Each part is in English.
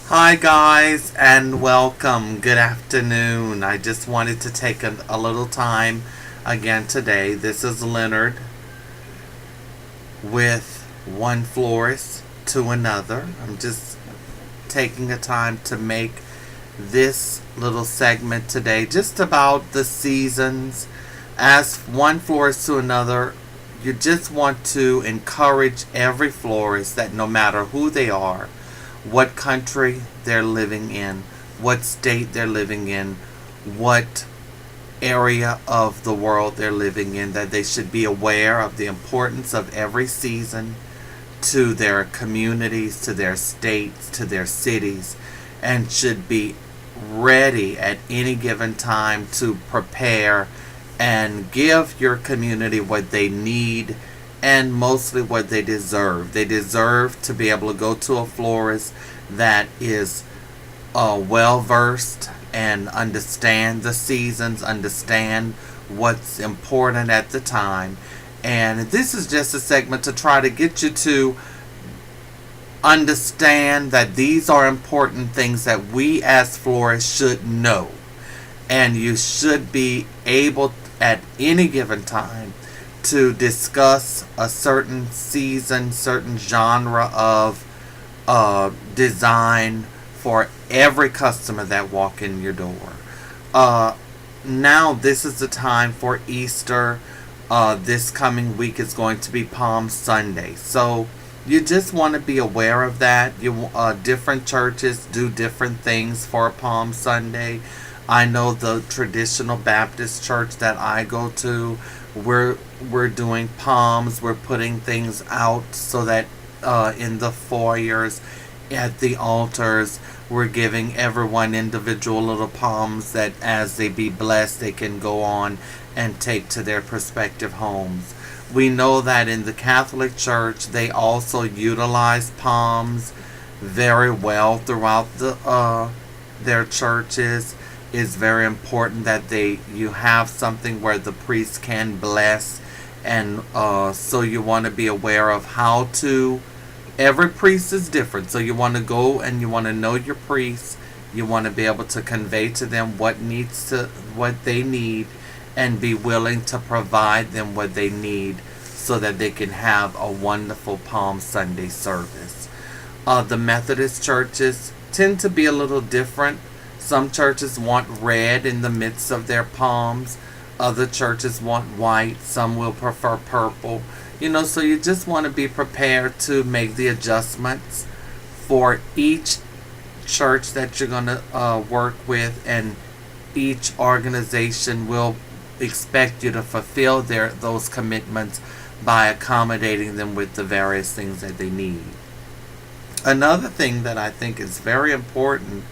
Hi, guys, and welcome. Good afternoon. I just wanted to take a little time again today. This is Leonard with one florist to another. I'm just taking a time to make this little segment today just about the seasons. As one florist to another, you just want to encourage every florist that no matter who they are, what country they're living in, what state they're living in, what area of the world they're living in, that they should be aware of the importance of every season to their communities, to their states, to their cities, and should be ready at any given time to prepare and give your community what they need and mostly what they deserve. They deserve to be able to go to a florist that is well versed and understand the seasons, understand what's important at the time. And this is just a segment to try to get you to understand that these are important things that we as florists should know. And you should be able at any given time to discuss a certain season, certain genre of design for every customer that walk in your door. Now this is the time for Easter. This coming week is going to be Palm Sunday, so you just want to be aware of that. Different churches do different things for Palm Sunday. I know the traditional Baptist church that I go to, we're doing palms. We're putting things out so that in the foyers, at the altars, we're giving everyone individual little palms that as they be blessed, they can go on and take to their respective homes. We know that in the Catholic Church, they also utilize palms very well throughout their churches. It's very important that you have something where the priest can bless, and so you want to be aware of how to. Every priest is different, so you want to go and you want to know your priest. You want to be able to convey to them what they need, and be willing to provide them what they need, so that they can have a wonderful Palm Sunday service. The Methodist churches tend to be a little different. Some churches want red in the midst of their palms. Other churches want white. Some will prefer purple. So you just want to be prepared to make the adjustments for each church that you're going to work with, and each organization will expect you to fulfill those commitments by accommodating them with the various things that they need. Another thing that I think is very important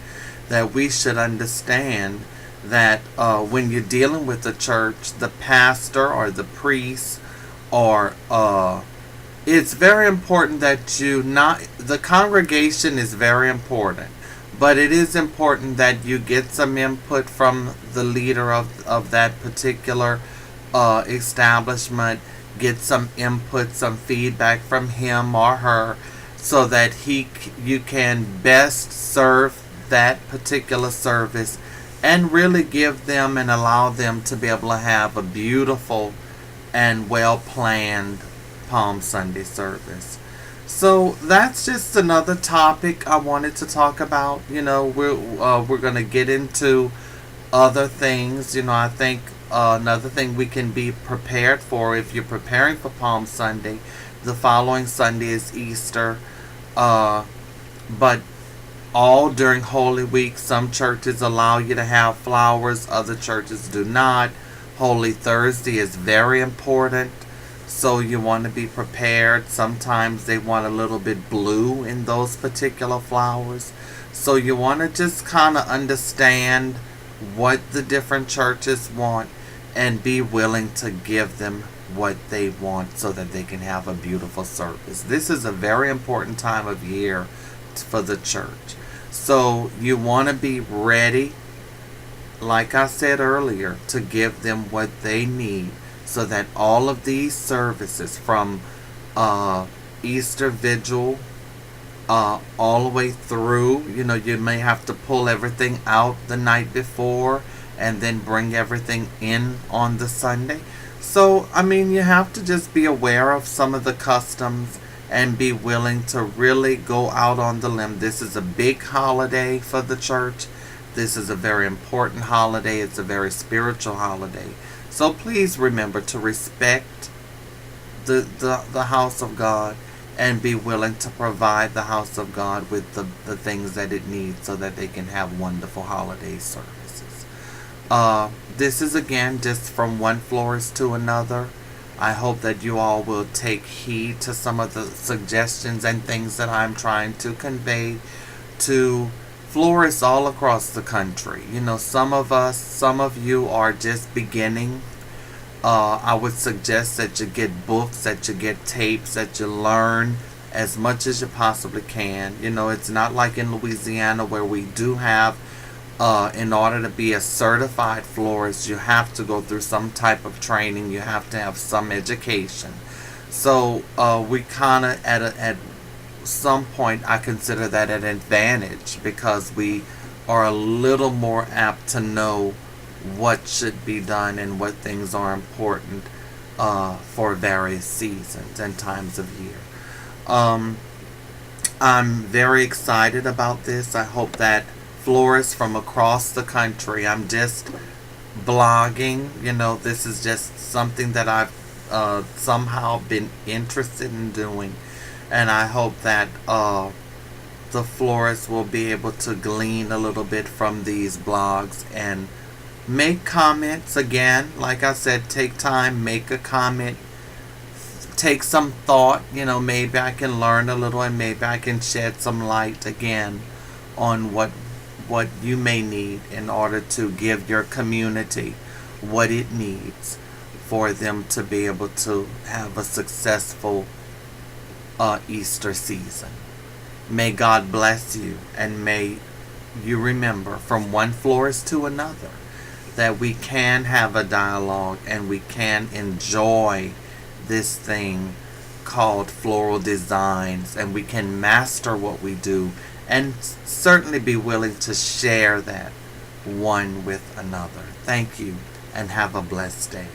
that we should understand, that when you're dealing with the church, the pastor or the priest, or it's very important that the congregation is very important, but it is important that you get some input from the leader of that particular establishment, get some input, some feedback from him or her, so that you can best serve that particular service and really give them and allow them to be able to have a beautiful and well planned Palm Sunday service. So that's just another topic I wanted to talk about. We're going to get into other things. I think another thing we can be prepared for, if you're preparing for Palm Sunday, the following Sunday is Easter. But all during Holy Week, some churches allow you to have flowers, other churches do not. Holy Thursday is very important, so you want to be prepared. Sometimes they want a little bit blue in those particular flowers, so you want to just kind of understand what the different churches want and be willing to give them what they want so that they can have a beautiful service. This is a very important time of year for the church. So you want to be ready, like I said earlier, to give them what they need, so that all of these services, from Easter Vigil all the way through. You know, you may have to pull everything out the night before and then bring everything in on the Sunday. So, I mean, you have to just be aware of some of the customs and be willing to really go out on the limb. This is a big holiday for the church. This is a very important holiday. It's a very spiritual holiday. So please remember to respect the house of God and be willing to provide the house of God with the things that it needs so that they can have wonderful holiday services. This is again just from one florist to another. I hope that you all will take heed to some of the suggestions and things that I'm trying to convey to florists all across the country. You know, some of you are just beginning. I would suggest that you get books, that you get tapes, that you learn as much as you possibly can. You know, it's not like in Louisiana where we do have, in order to be a certified florist, you have to go through some type of training. You have to have some education. So we kind of, at some point, I consider that an advantage because we are a little more apt to know what should be done and what things are important for various seasons and times of year. I'm very excited about this. I hope that florists from across the country, I'm just blogging, you know, this is just something that I've somehow been interested in doing, and I hope that the florists will be able to glean a little bit from these blogs and make comments. Again, like I said, take time, make a comment, take some thought. You know, maybe I can learn a little and maybe I can shed some light again on what you may need in order to give your community what it needs for them to be able to have a successful Easter season. May God bless you, and may you remember from one florist to another that we can have a dialogue and we can enjoy this thing called floral designs, and we can master what we do and certainly be willing to share that one with another. Thank you and have a blessed day.